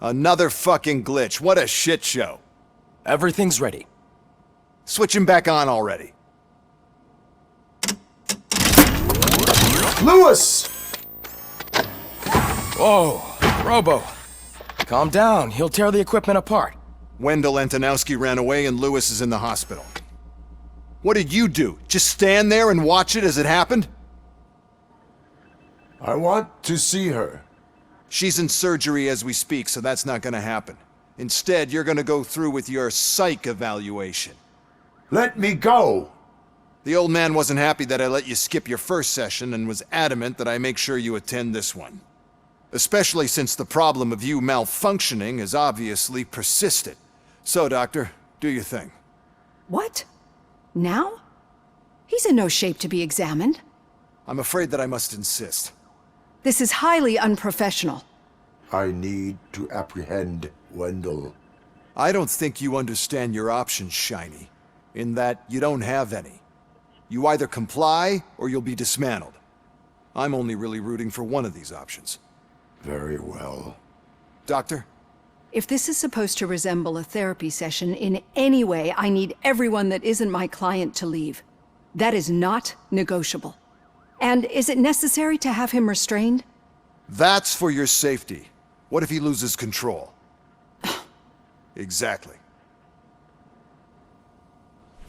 Another fucking glitch. What a shit show. Everything's ready. Switch him back on already. Lewis! Whoa, Robo. Calm down, he'll tear the equipment apart. Wendell Antonowski ran away and Lewis is in the hospital. What did you do? Just stand there and watch it as it happened? I want to see her. She's in surgery as we speak, so that's not gonna happen. Instead, you're gonna go through with your psych evaluation. Let me go! The old man wasn't happy that I let you skip your first session and was adamant that I make sure you attend this one. Especially since the problem of you malfunctioning has obviously persisted. So, Doctor, do your thing. What? Now? He's in no shape to be examined. I'm afraid that I must insist. This is highly unprofessional. I need to apprehend Wendell. I don't think you understand your options, Shiny. In that you don't have any. You either comply or you'll be dismantled. I'm only really rooting for one of these options. Very well. Doctor? If this is supposed to resemble a therapy session in any way, I need everyone that isn't my client to leave. That is not negotiable. And is it necessary to have him restrained? That's for your safety. What if he loses control? Exactly.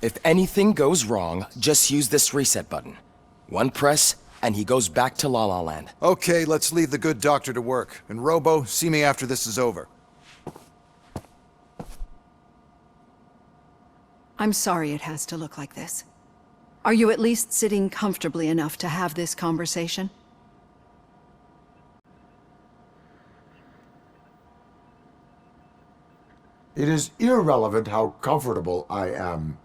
If anything goes wrong, just use this reset button. One press, and he goes back to La La Land. Okay, let's leave the good doctor to work. And Robo, see me after this is over. I'm sorry it has to look like this. Are you at least sitting comfortably enough to have this conversation? It is irrelevant how comfortable I am.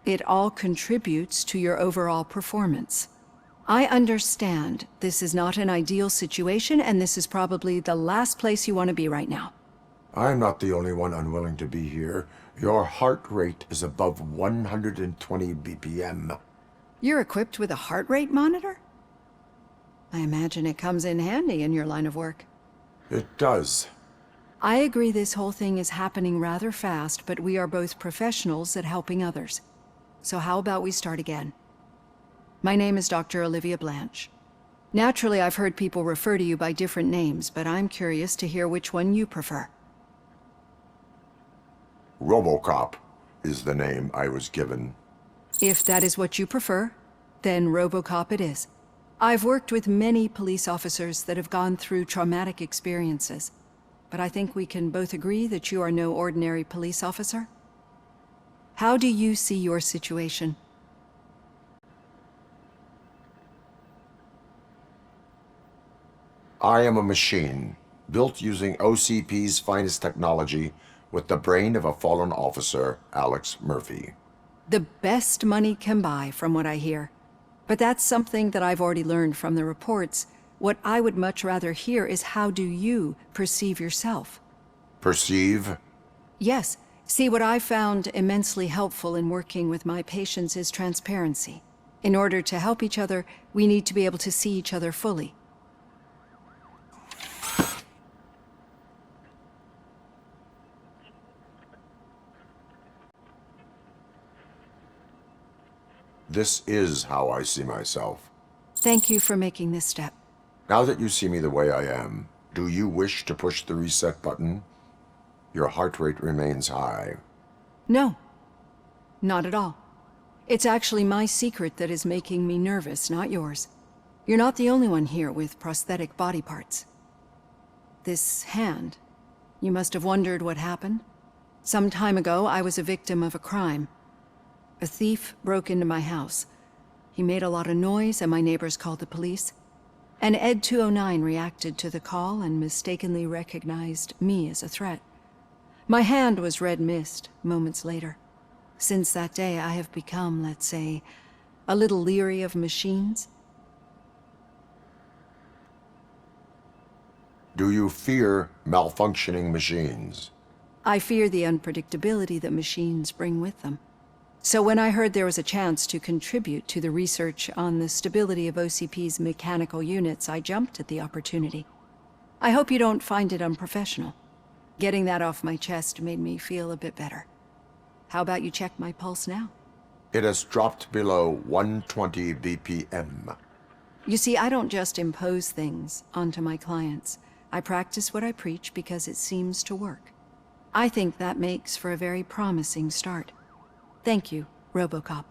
It all contributes to your overall performance. I understand this is not an ideal situation, and this is probably the last place you want to be right now. I'm not the only one unwilling to be here. Your heart rate is above 120 BPM. You're equipped with a heart rate monitor? I imagine it comes in handy in your line of work. It does. I agree this whole thing is happening rather fast, but we are both professionals at helping others. So how about we start again? My name is Dr. Olivia Blanche. Naturally, I've heard people refer to you by different names, but I'm curious to hear which one you prefer. Robocop is the name I was given. If that is what you prefer, then Robocop it is. I've worked with many police officers that have gone through traumatic experiences, but I think we can both agree that you are no ordinary police officer. How do you see your situation? I am a machine, built using OCP's finest technology with the brain of a fallen officer, Alex Murphy. The best money can buy, from what I hear. But that's something that I've already learned from the reports. What I would much rather hear is how do you perceive yourself? Perceive? Yes. See, what I found immensely helpful in working with my patients is transparency. In order to help each other, we need to be able to see each other fully. This is how I see myself. Thank you for making this step. Now that you see me the way I am, do you wish to push the reset button? Your heart rate remains high. No. Not at all. It's actually my secret that is making me nervous, not yours. You're not the only one here with prosthetic body parts. This hand, you must have wondered what happened. Some time ago, I was a victim of a crime. A thief broke into my house. He made a lot of noise and my neighbors called the police. And Ed 209 reacted to the call and mistakenly recognized me as a threat. My hand was red mist moments later. Since that day, I have become, let's say, a little leery of machines. Do you fear malfunctioning machines? I fear the unpredictability that machines bring with them. So when I heard there was a chance to contribute to the research on the stability of OCP's mechanical units, I jumped at the opportunity. I hope you don't find it unprofessional. Getting that off my chest made me feel a bit better. How about you check my pulse now? It has dropped below 120 BPM. You see, I don't just impose things onto my clients. I practice what I preach because it seems to work. I think that makes for a very promising start. Thank you, Robocop.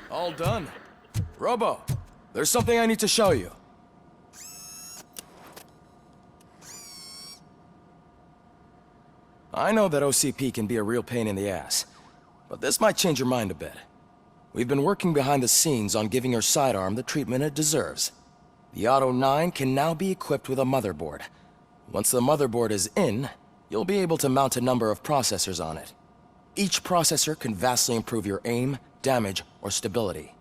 All done. Robo, there's something I need to show you. I know that OCP can be a real pain in the ass, but this might change your mind a bit. We've been working behind the scenes on giving your sidearm the treatment it deserves. The Auto 9 can now be equipped with a motherboard. Once the motherboard is in, you'll be able to mount a number of processors on it. Each processor can vastly improve your aim, damage, or stability.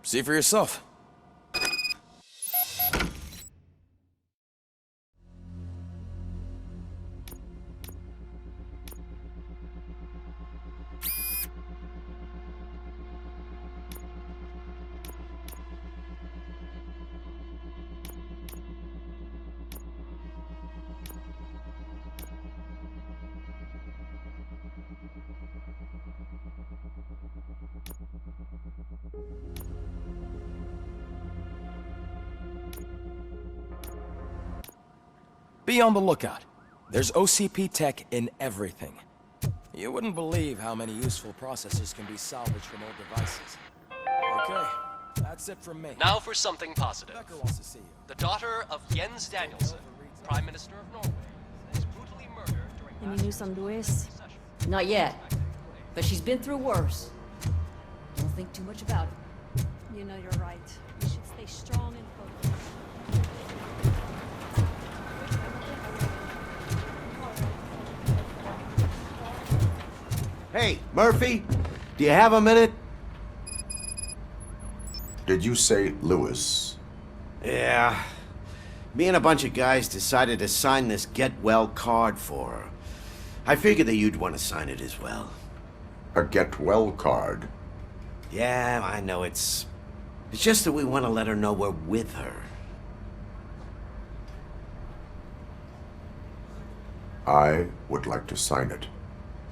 See for yourself. Be on the lookout. There's OCP tech in everything. You wouldn't believe how many useful processors can be salvaged from old devices. Okay, that's it from me. Now for something positive. Becker wants to see you. The daughter of Jens Danielson, Prime Minister of Norway, was brutally murdered during Any news on Louis? Not yet, but she's been through worse. Don't think too much about it. You know you're right. We should stay strong and focused. Hey, Murphy, do you have a minute? Did you say Lewis? Yeah. Me and a bunch of guys decided to sign this get well card for her. I figured that you'd want to sign it as well. A get well card? Yeah, I know it's just that we want to let her know we're with her. I would like to sign it.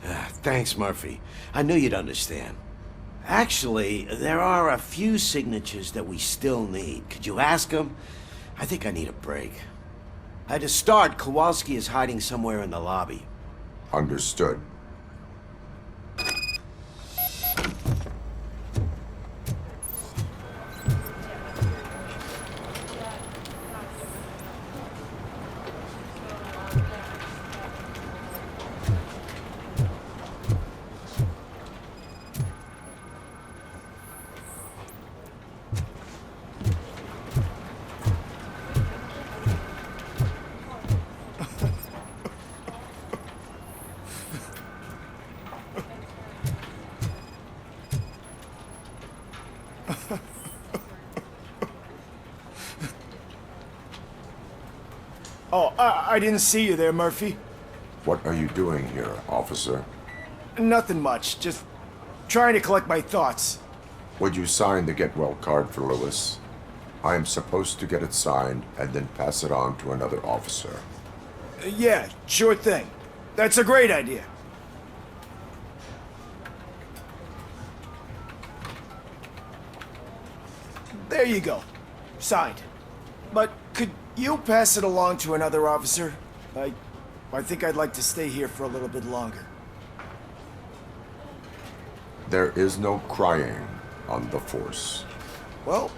Thanks, Murphy. I knew you'd understand. Actually, there are a few signatures that we still need. Could you ask them? I think I need a break. To start, Kowalski is hiding somewhere in the lobby. Understood. Oh, I didn't see you there, Murphy. What are you doing here, officer? Nothing much, just trying to collect my thoughts. Would you sign the get well card for Lewis? I am supposed to get it signed and then pass it on to another officer. Yeah, sure thing. That's a great idea. There you go. Signed. But could you pass it along to another officer? I think I'd like to stay here for a little bit longer. There is no crying on the Force. Well,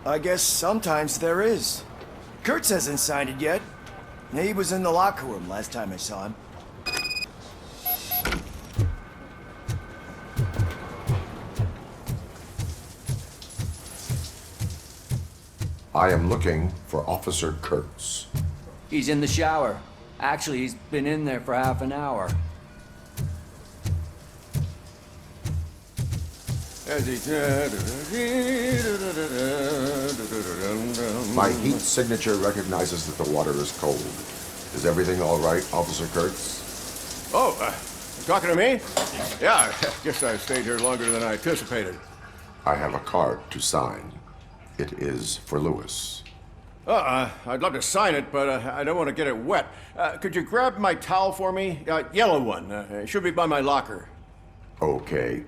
I guess sometimes there is. Kurtz hasn't signed it yet. He was in the locker room last time I saw him. I am looking for Officer Kurtz. He's in the shower. Actually, he's been in there for half an hour. My heat signature recognizes that the water is cold. Is everything all right, Officer Kurtz? Oh, you talking to me? Yeah, guess I stayed here longer than I anticipated. I have a card to sign. It is for Lewis. I'd love to sign it, but I don't want to get it wet. Could you grab my towel for me? Yellow one. It should be by my locker. Okay.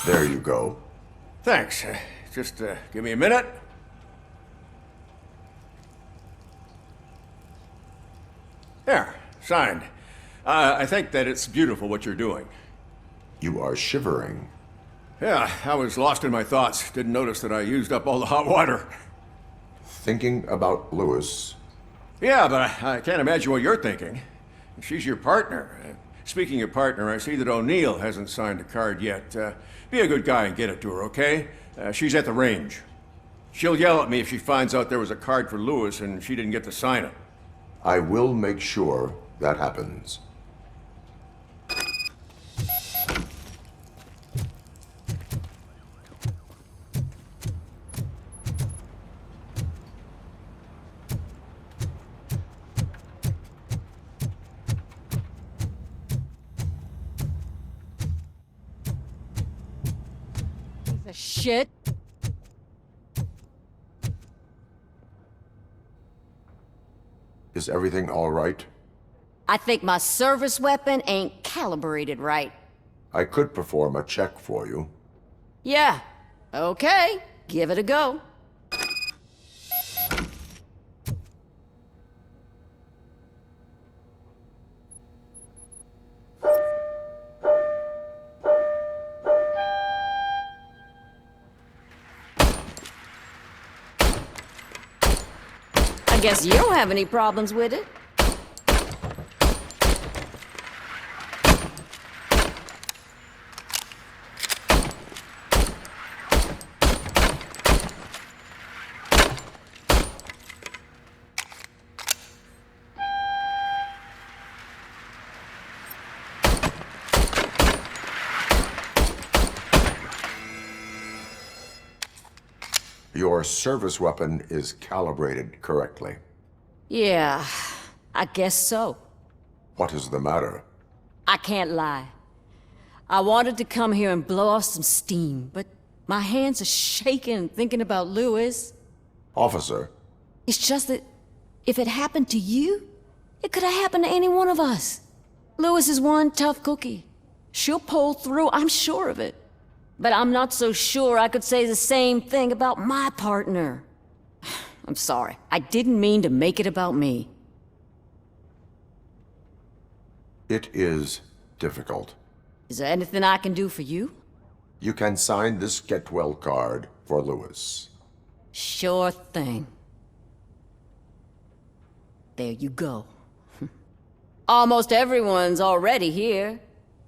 There you go. Thanks. Just give me a minute. There, signed. I think that it's beautiful what you're doing. You are shivering. Yeah, I was lost in my thoughts. Didn't notice that I used up all the hot water. Thinking about Lewis. Yeah, but I can't imagine what you're thinking. She's your partner. Speaking of partner, I see that O'Neill hasn't signed a card yet. Be a good guy and get it to her, okay? She's at the range. She'll yell at me if she finds out there was a card for Lewis and she didn't get to sign it. I will make sure that happens. The shit. Is everything all right? I think my service weapon ain't calibrated right. I could perform a check for you. Yeah. Okay. Give it a go. I guess you don't have any problems with it. Your service weapon is calibrated correctly. Yeah, I guess so. What is the matter? I can't lie. I wanted to come here and blow off some steam, but my hands are shaking thinking about Lewis. Officer, It's just that if it happened to you, it could have happened to any one of us. Lewis is one tough cookie. She'll pull through, I'm sure of it. But I'm not so sure I could say the same thing about my partner. I'm sorry. I didn't mean to make it about me. it is difficult. Is there anything I can do for you? You can sign this get well card for Lewis. Sure thing. There you go. Almost everyone's already here.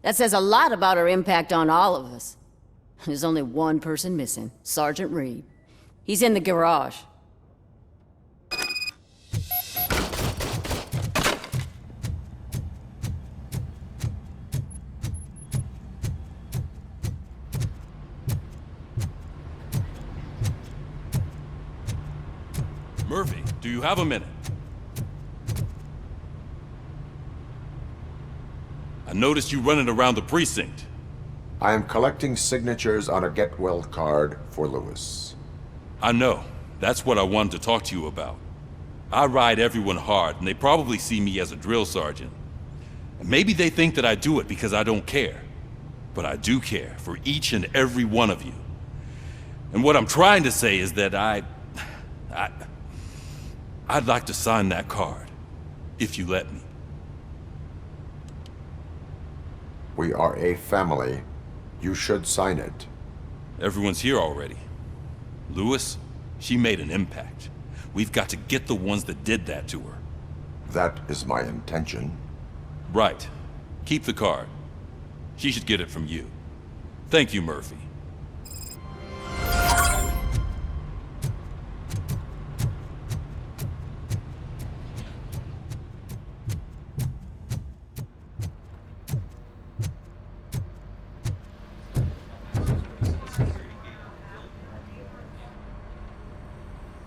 That says a lot about her impact on all of us. There's only one person missing, Sergeant Reed. He's in the garage. Murphy, do you have a minute? I noticed you running around the precinct. I am collecting signatures on a get well card for Lewis. I know. That's what I wanted to talk to you about. I ride everyone hard, and they probably see me as a drill sergeant. And maybe they think that I do it because I don't care. But I do care for each and every one of you. And what I'm trying to say is that I'd like to sign that card, if you let me. We are a family. You should sign it. Everyone's here already. Lewis, she made an impact. We've got to get the ones that did that to her. That is my intention. Right. Keep the card. She should get it from you. Thank you, Murphy.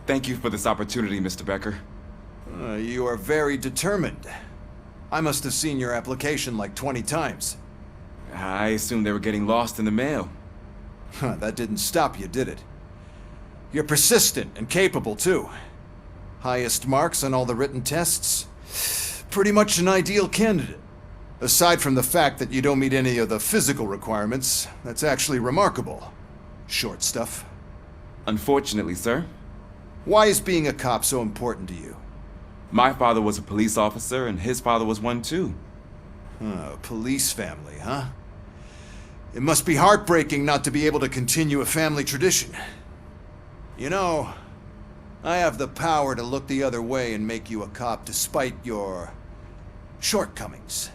Thank you for this opportunity, Mr. Becker. You are very determined. I must have seen your application like 20 times. I assumed they were getting lost in the mail. That didn't stop you, did it? You're persistent and capable, too. Highest marks on all the written tests. Pretty much an ideal candidate. Aside from the fact that you don't meet any of the physical requirements, that's actually remarkable. Short stuff. Unfortunately, sir. Why is being a cop so important to you? My father was a police officer, and his father was one too. A police family, huh? It must be heartbreaking not to be able to continue a family tradition. You know, I have the power to look the other way and make you a cop despite your shortcomings.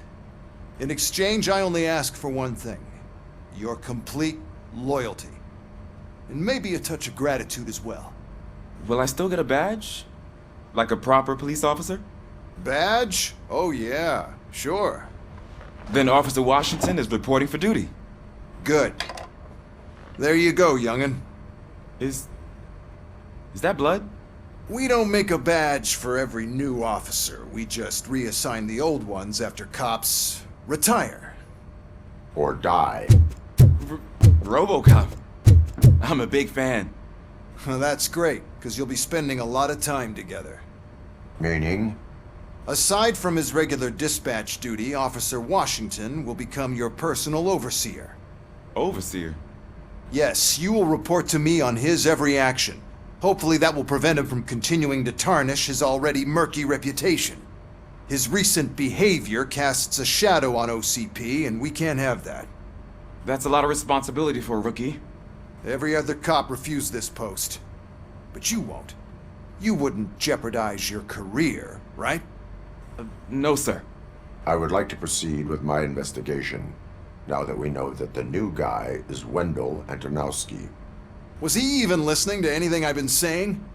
In exchange, I only ask for one thing. Your complete loyalty. And maybe a touch of gratitude as well. Will I still get a badge? Like a proper police officer? Badge? Oh yeah, sure. Then Officer Washington is reporting for duty. Good. There you go, young'un. Is that blood? We don't make a badge for every new officer. We just reassign the old ones after cops retire. Or die. Robocop. I'm a big fan. That's great, because you'll be spending a lot of time together. Meaning? Aside from his regular dispatch duty, Officer Washington will become your personal overseer. Overseer? Yes, you will report to me on his every action. Hopefully that will prevent him from continuing to tarnish his already murky reputation. His recent behavior casts a shadow on OCP, and we can't have that. That's a lot of responsibility for a rookie. Every other cop refused this post. But you won't. You wouldn't jeopardize your career, right? No, sir. I would like to proceed with my investigation, now that we know that the new guy is Wendell Antonowski. Was he even listening to anything I've been saying?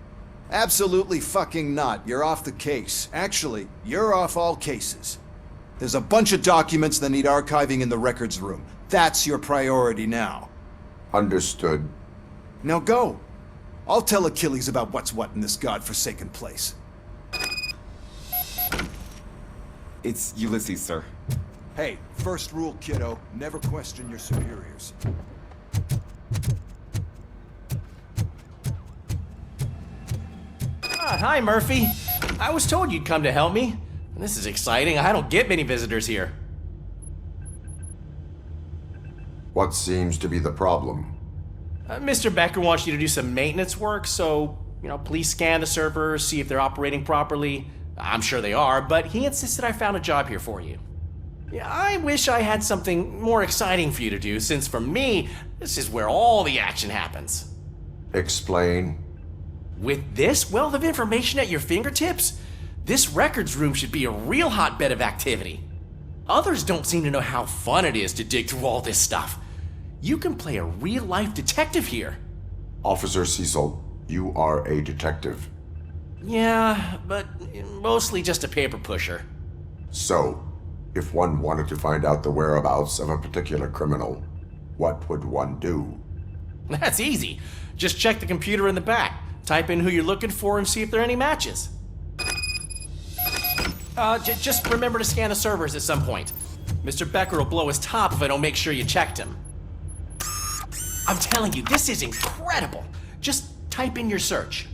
Absolutely fucking not. You're off the case. Actually, you're off all cases. There's a bunch of documents that need archiving in the records room. That's your priority now. Understood. Now go. I'll tell Achilles about what's what in this godforsaken place. It's Ulysses, sir. Hey, first rule, kiddo. Never question your superiors. Hi, Murphy. I was told you'd come to help me. This is exciting. I don't get many visitors here. What seems to be the problem? Mr. Becker wants you to do some maintenance work, so, please scan the servers, see if they're operating properly. I'm sure they are, but he insisted I found a job here for you. Yeah, I wish I had something more exciting for you to do, since for me, this is where all the action happens. Explain. With this wealth of information at your fingertips, this records room should be a real hotbed of activity. Others don't seem to know how fun it is to dig through all this stuff. You can play a real-life detective here. Officer Cecil, you are a detective. Yeah, but mostly just a paper pusher. So, if one wanted to find out the whereabouts of a particular criminal, what would one do? That's easy. Just check the computer in the back. Type in who you're looking for and see if there are any matches. Just remember to scan the servers at some point. Mr. Becker will blow his top if I don't make sure you checked him. I'm telling you, this is incredible. Just type in your search.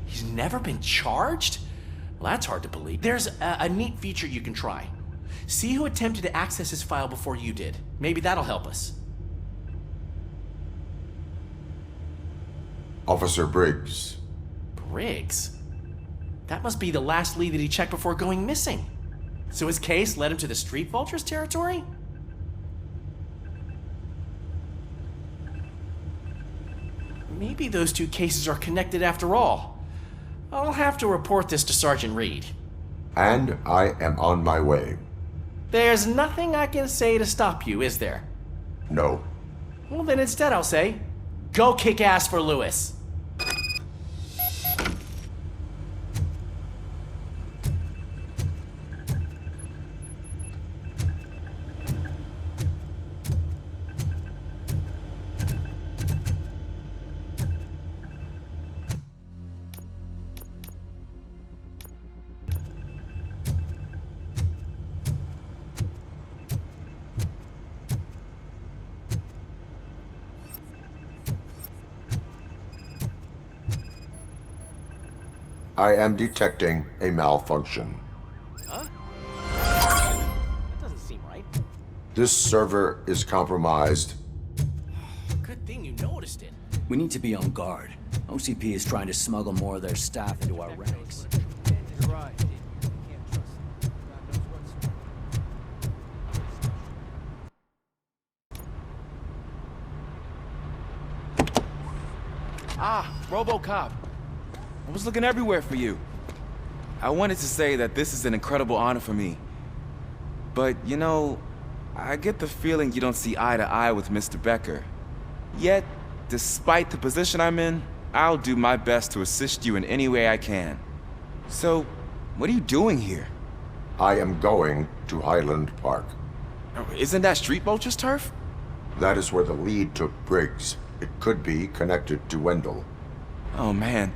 He's never been charged? Well, that's hard to believe. There's a neat feature you can try. See who attempted to access his file before you did. Maybe that'll help us. Officer Briggs. Briggs? That must be the last lead that he checked before going missing. So his case led him to the Street Vultures territory? Maybe those two cases are connected after all. I'll have to report this to Sergeant Reed. And I am on my way. There's nothing I can say to stop you, is there? No. Well, then instead I'll say, go kick ass for Lewis. I am detecting a malfunction. Huh? That doesn't seem right. This server is compromised. Good thing you noticed it. We need to be on guard. OCP is trying to smuggle more of their staff into our ranks. You're right. Ah, Robocop. I was looking everywhere for you. I wanted to say that this is an incredible honor for me. But, you know, I get the feeling you don't see eye to eye with Mr. Becker. Yet, despite the position I'm in, I'll do my best to assist you in any way I can. So, what are you doing here? I am going to Highland Park. Isn't that Street Vulture's turf? That is where the lead took Briggs. It could be connected to Wendell. Oh, man.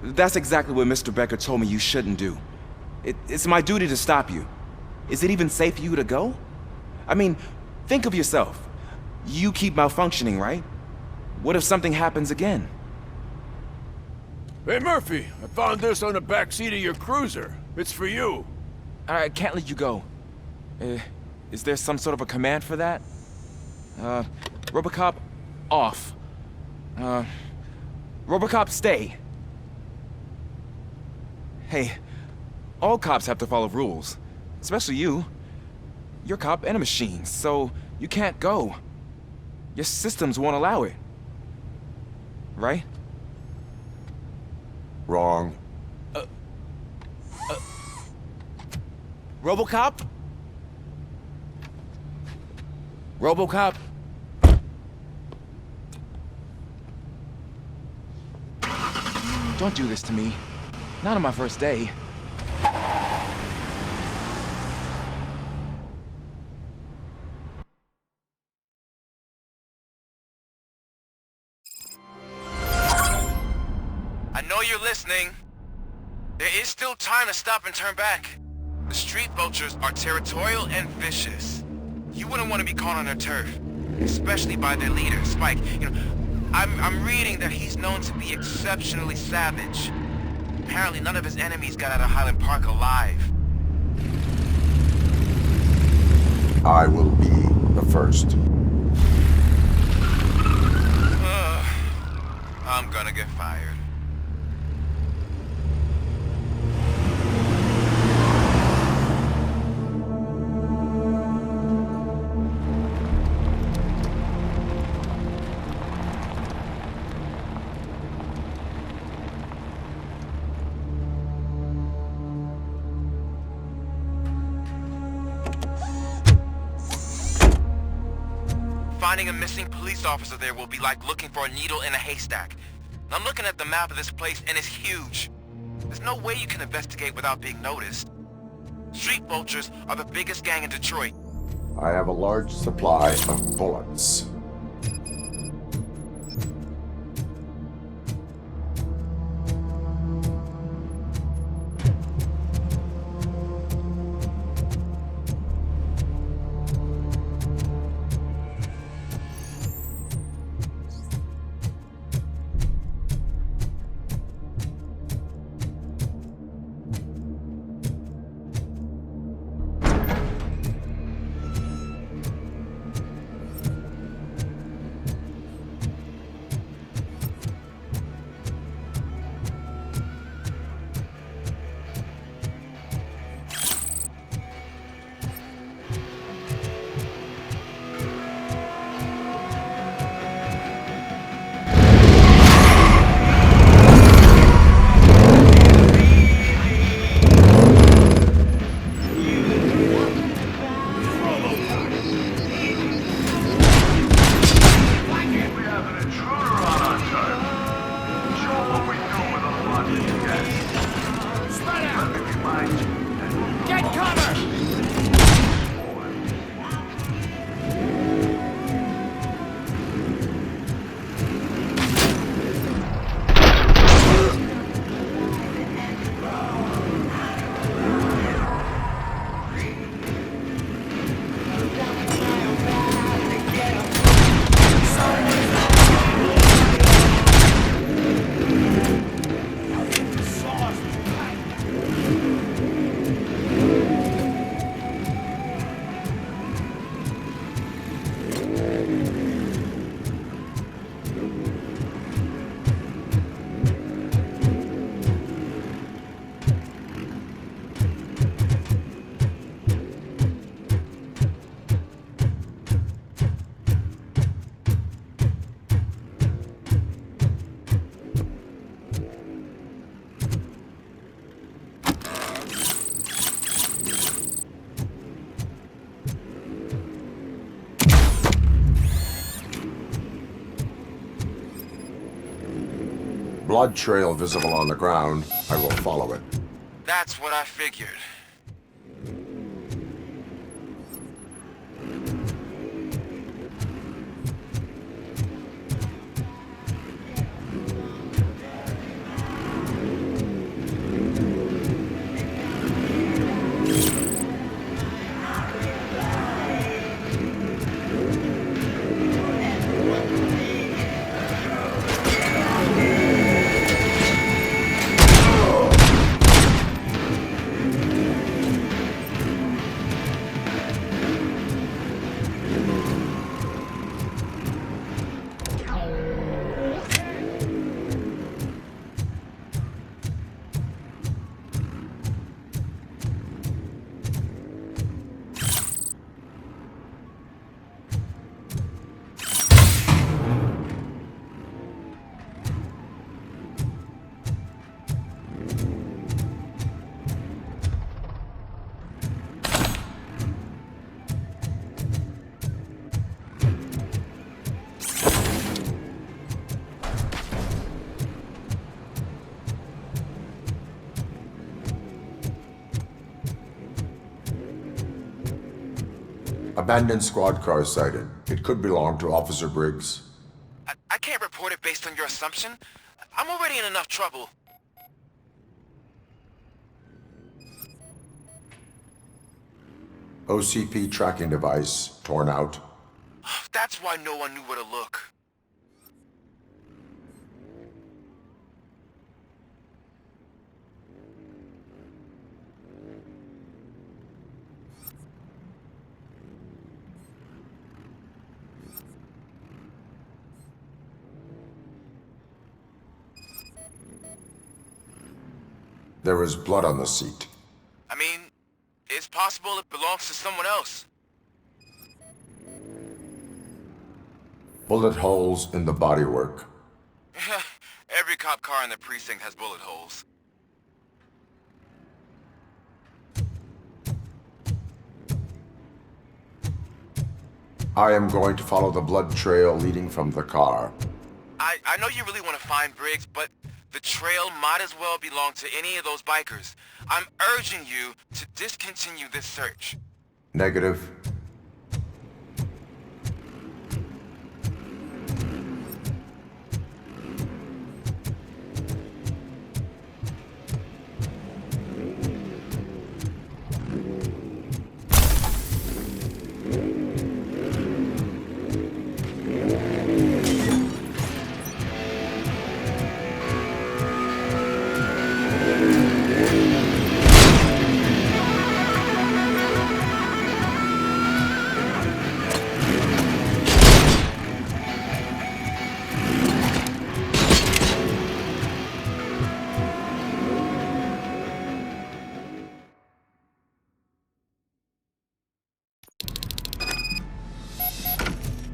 That's exactly what Mr. Becker told me you shouldn't do. It's my duty to stop you. Is it even safe for you to go? I mean, think of yourself. You keep malfunctioning, right? What if something happens again? Hey, Murphy, I found this on the back seat of your cruiser. It's for you. I can't let you go. Is there some sort of a command for that? Robocop, off. Robocop, stay. Hey, all cops have to follow rules. Especially you. You're a cop and a machine, so you can't go. Your systems won't allow it. Right? Wrong. Robocop? Robocop? Don't do this to me. Not on my first day. I know you're listening. There is still time to stop and turn back. The Street Vultures are territorial and vicious. You wouldn't want to be caught on their turf, especially by their leader, Spike. You know, I'm reading that he's known to be exceptionally savage. Apparently none of his enemies got out of Highland Park alive. I will be the first. I'm gonna get fired. Finding a missing police officer there will be like looking for a needle in a haystack. I'm looking at the map of this place and it's huge. There's no way you can investigate without being noticed. Street vultures are the biggest gang in Detroit. I have a large supply of bullets. Blood trail visible on the ground. I will follow it. That's what I figured. Abandoned squad car sighted. It could belong to Officer Briggs. I can't report it based on your assumption. I'm already in enough trouble. OCP tracking device torn out. That's why no one knew where to look. There is blood on the seat. I mean, it's possible it belongs to someone else. Bullet holes in the bodywork. Every cop car in the precinct has bullet holes. I am going to follow the blood trail leading from the car. I know you really want to find Briggs, but the trail might as well belong to any of those bikers. I'm urging you to discontinue this search. Negative.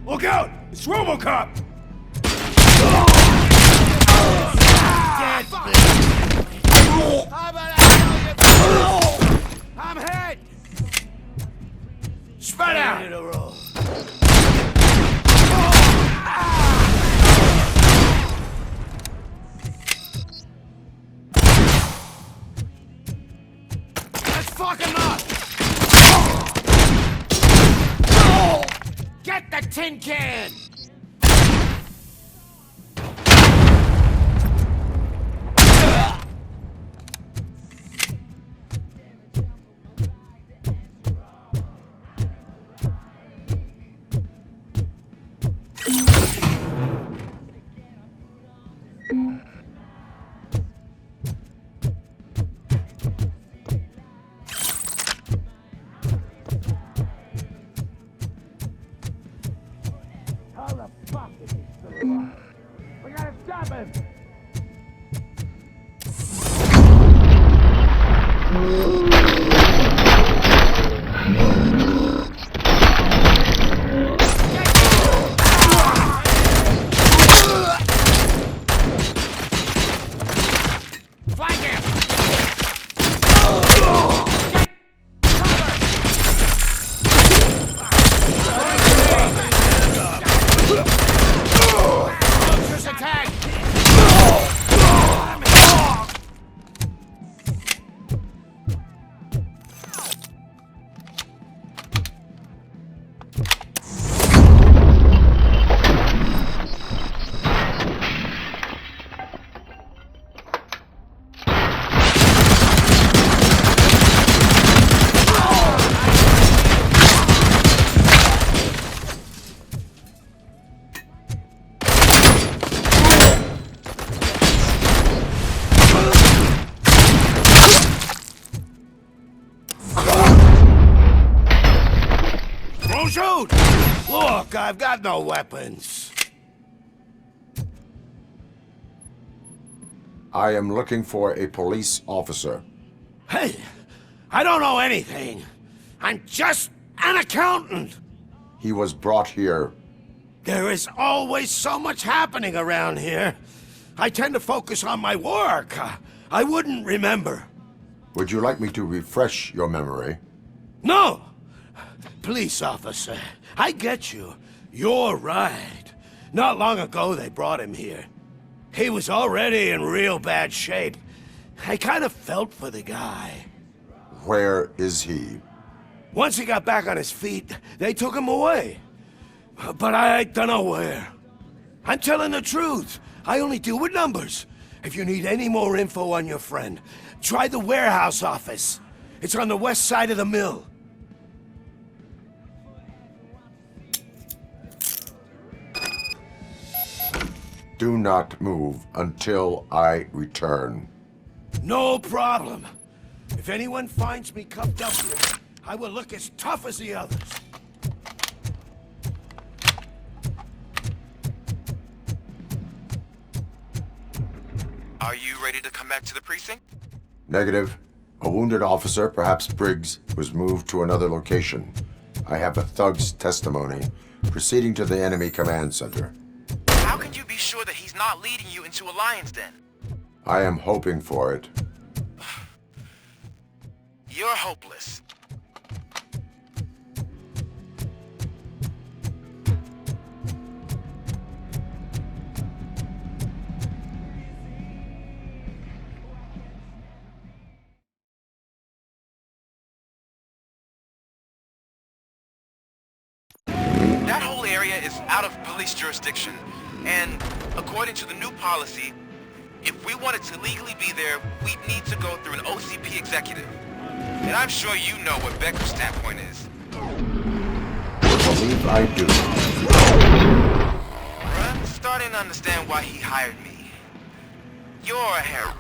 Look out! It's Robocop! I'm hit! Spread out! Let's fuck him up! Get the tin can! We gotta stop him! Flank him! Attack! Don't shoot! Look, I've got no weapons. I am looking for a police officer. Hey, I don't know anything. I'm just an accountant. He was brought here. There is always so much happening around here. I tend to focus on my work. I wouldn't remember. Would you like me to refresh your memory? No! Police officer, I get you. You're right. Not long ago they brought him here. He was already in real bad shape. I kind of felt for the guy. Where is he? Once he got back on his feet, they took him away. But I don't know where. I'm telling the truth. I only deal with numbers. If you need any more info on your friend, try the warehouse office. It's on the west side of the mill. Do not move until I return. No problem. If anyone finds me cuffed up here, I will look as tough as the others. Are you ready to come back to the precinct? Negative. A wounded officer, perhaps Briggs, was moved to another location. I have a thug's testimony, proceeding to the enemy command center. How can you be sure that he's not leading you into a lion's den? I am hoping for it. You're hopeless. out of police jurisdiction. And according to the new policy, if we wanted to legally be there, we'd need to go through an OCP executive. And I'm sure you know what Becker's standpoint is. I believe I do. I'm starting to understand why he hired me. You're a hero.